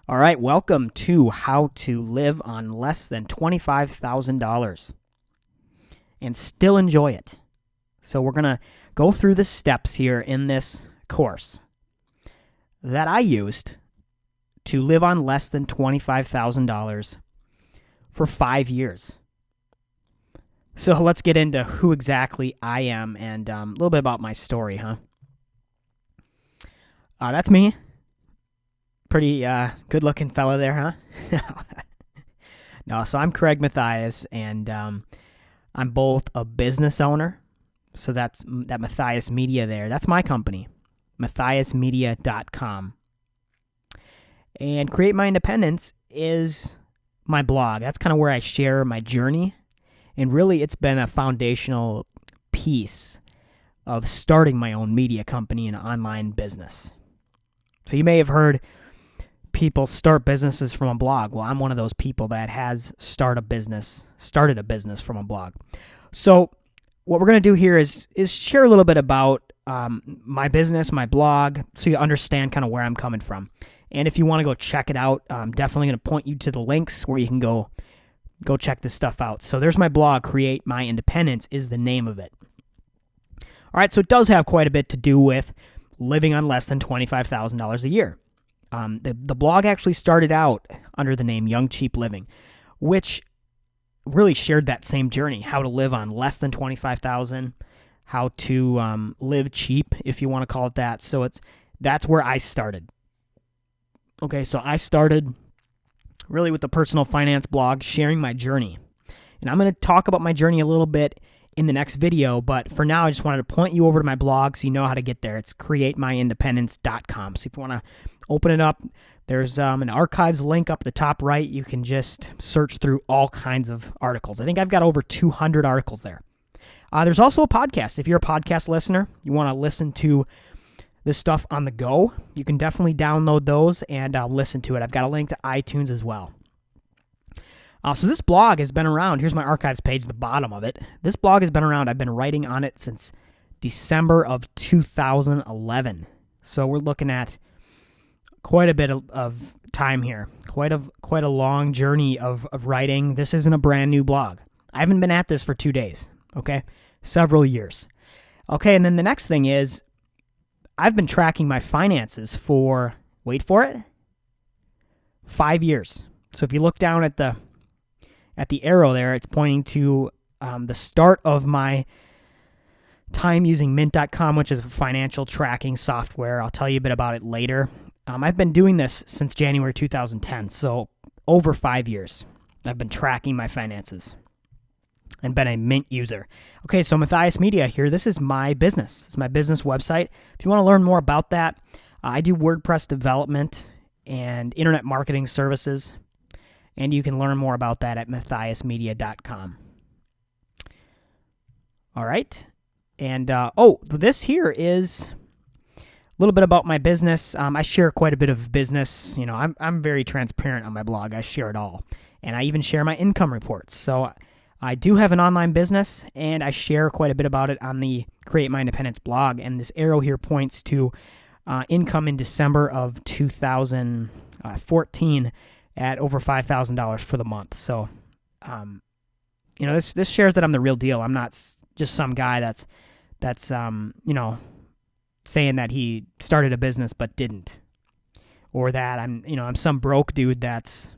All right, welcome to How to Live on Less Than $25,000 and Still Enjoy It. So we're going to go through the steps here in this course that I used to live on less than $25,000 for 5 years. So let's get into who exactly I am and a little bit about my story, huh? That's me. Pretty good-looking fella there, huh? No, so I'm Craig Matthias, and I'm both a business owner, so that's that Matthias Media there. That's my company, matthiasmedia.com. And Create My Independence is my blog. That's kind of where I share my journey, and really it's been a foundational piece of starting my own media company and online business. So you may have heard people start businesses from a blog. Well, I'm one of those people that has started a business from a blog. So what we're going to do here is share a little bit about my business, my blog, so you understand kind of where I'm coming from. And if you want to go check it out, I'm definitely going to point you to the links where you can go check this stuff out. So there's my blog, Create My Independence is the name of it. All right, so it does have quite a bit to do with living on less than $25,000 a year. The blog actually started out under the name Young Cheap Living, which really shared that same journey, how to live on less than $25,000, how to live cheap, if you want to call it that. So that's where I started. Okay, so I started really with the personal finance blog, sharing my journey. And I'm going to talk about my journey a little bit in the next video, but for now, I just wanted to point you over to my blog so you know how to get there. It's createmyindependence.com. So if you want to open it up, there's an archives link up the top right. You can just search through all kinds of articles. I think I've got over 200 articles there. There's also a podcast. If you're a podcast listener, you want to listen to this stuff on the go, you can definitely download those and listen to it. I've got a link to iTunes as well. So this blog has been around. Here's my archives page, the bottom of it. This blog has been around. I've been writing on it since December of 2011. So we're looking at quite a bit of time here. Quite a long journey of writing. This isn't a brand new blog. I haven't been at this for 2 days, okay? Several years. Okay, and then the next thing is I've been tracking my finances for, wait for it, 5 years. So if you look down at the arrow there, it's pointing to the start of my time using Mint.com, which is a financial tracking software. I'll tell you a bit about it later. I've been doing this since January 2010, so over 5 years. I've been tracking my finances and been a Mint user. Okay, so Matthias Media here. This is my business. It's my business website. If you want to learn more about that, I do WordPress development and internet marketing services. And you can learn more about that at matthiasmedia.com. All right. And, this here is a little bit about my business. I share quite a bit of business. You know, I'm very transparent on my blog. I share it all. And I even share my income reports. So I do have an online business, and I share quite a bit about it on the Create My Independence blog. And this arrow here points to income in December of 2014 at over $5,000 for the month. So, this shares that I'm the real deal. I'm not just some guy that's saying that he started a business but didn't, or that I'm some broke dude that's,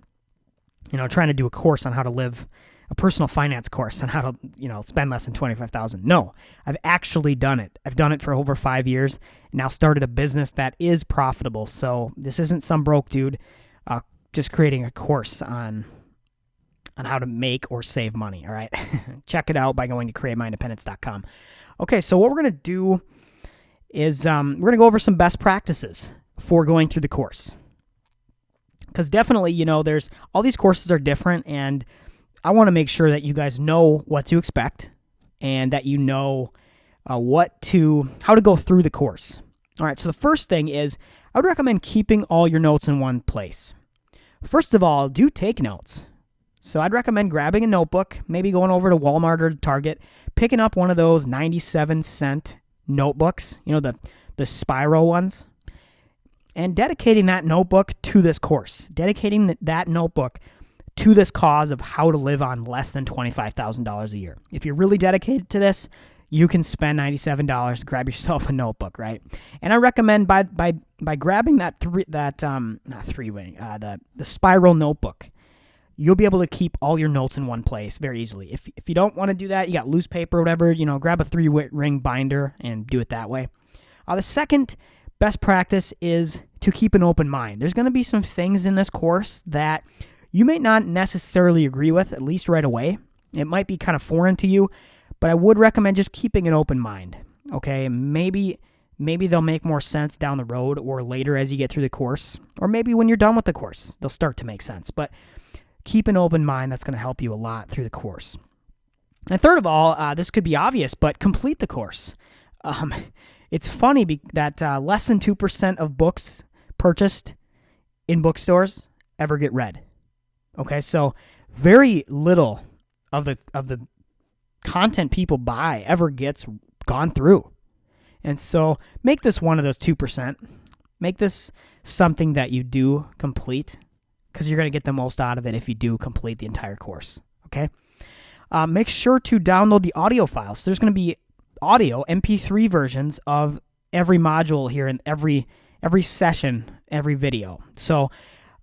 trying to do a course on how to live, a personal finance course on how to, spend less than $25,000. No, I've actually done it. I've done it for over 5 years, and now started a business that is profitable. So this isn't some broke dude just creating a course on how to make or save money, all right? Check it out by going to createmyindependence.com. Okay, so what we're going to do is we're going to go over some best practices for going through the course. Because definitely, there's all these courses are different, and I want to make sure that you guys know what to expect and that you know how to go through the course. All right, so the first thing is I would recommend keeping all your notes in one place. First of all, do take notes. So I'd recommend grabbing a notebook, maybe going over to Walmart or Target, picking up one of those 97-cent notebooks, the spiral ones, and dedicating that notebook to this course, dedicating that notebook to this cause of how to live on less than $25,000 a year. If you're really dedicated to this, you can spend $97 to grab yourself a notebook, right? And I recommend by grabbing the spiral notebook, you'll be able to keep all your notes in one place very easily. If you don't want to do that, you got loose paper or whatever, grab a 3-ring binder and do it that way. The second best practice is to keep an open mind. There's going to be some things in this course that you may not necessarily agree with, at least right away. It might be kind of foreign to you, but I would recommend just keeping an open mind, okay? Maybe they'll make more sense down the road or later as you get through the course, or maybe when you're done with the course, they'll start to make sense. But keep an open mind. That's going to help you a lot through the course. And third of all, this could be obvious, but complete the course. It's funny that less than 2% of books purchased in bookstores ever get read. Okay, so very little of the content people buy ever gets gone through. And so make this one of those 2%. Make this something that you do complete, because you're going to get the most out of it if you do complete the entire course. Okay? Make sure to download the audio files. So there's going to be audio MP3 versions of every module here in every session, every video. So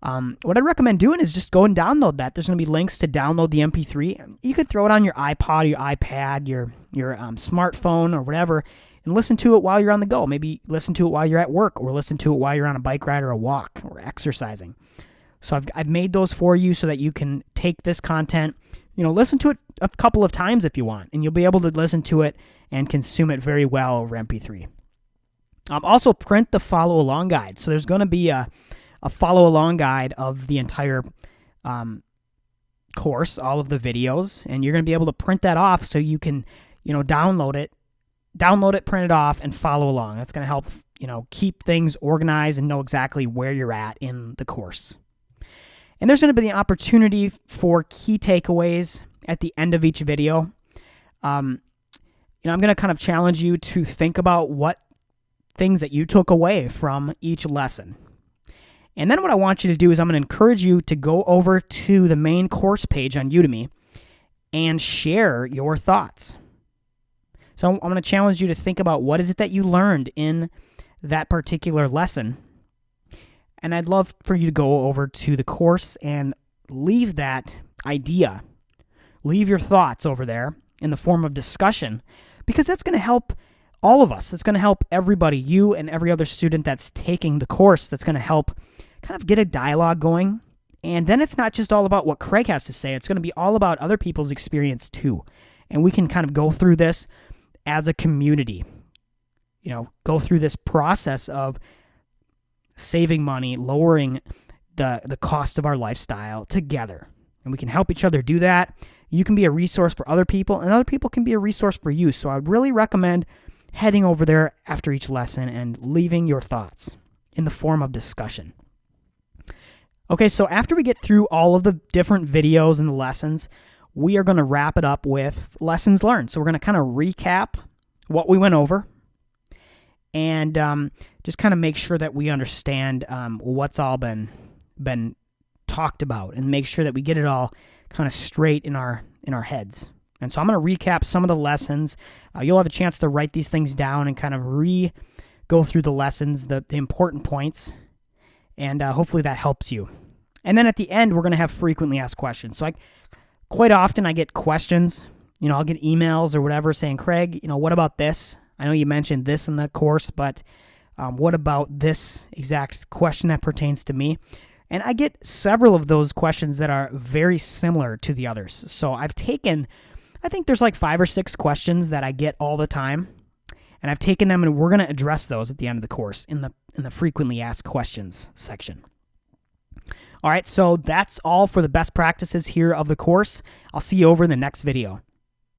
what I'd recommend doing is just go and download that. There's going to be links to download the MP3. You could throw it on your iPod, your iPad, your smartphone, or whatever, and listen to it while you're on the go. Maybe listen to it while you're at work, or listen to it while you're on a bike ride or a walk or exercising. So I've made those for you so that you can take this content, listen to it a couple of times if you want, and you'll be able to listen to it and consume it very well over MP3. Also, print the follow-along guide. So there's going to be a follow-along guide of the entire course, all of the videos, and you're going to be able to print that off so you can, download it, print it off, and follow along. That's going to help, keep things organized and know exactly where you're at in the course. And there's going to be the opportunity for key takeaways at the end of each video. I'm going to kind of challenge you to think about what things that you took away from each lesson. And then what I want you to do is I'm going to encourage you to go over to the main course page on Udemy and share your thoughts. So I'm going to challenge you to think about what is it that you learned in that particular lesson. And I'd love for you to go over to the course and leave that idea, leave your thoughts over there in the form of discussion, because that's going to help all of us. It's going to help everybody, you and every other student that's taking the course. That's going to help kind of get a dialogue going. And then it's not just all about what Craig has to say. It's going to be all about other people's experience too. And we can kind of go through this as a community, go through this process of saving money, lowering the cost of our lifestyle together. And we can help each other do that. You can be a resource for other people, and other people can be a resource for you. So I would really recommend heading over there after each lesson and leaving your thoughts in the form of discussion. Okay, so after we get through all of the different videos and the lessons, we are going to wrap it up with lessons learned. So we're going to kind of recap what we went over and just kind of make sure that we understand what's all been talked about, and make sure that we get it all kind of straight in our heads. And so I'm going to recap some of the lessons. You'll have a chance to write these things down and kind of go through the lessons, the important points, and hopefully that helps you. And then at the end, we're going to have frequently asked questions. So quite often I get questions. I'll get emails or whatever saying, Craig, what about this? I know you mentioned this in the course, but what about this exact question that pertains to me? And I get several of those questions that are very similar to the others. So I think there's like 5 or 6 questions that I get all the time, and I've taken them, and we're going to address those at the end of the course in the frequently asked questions section. All right, so that's all for the best practices here of the course. I'll see you over in the next video.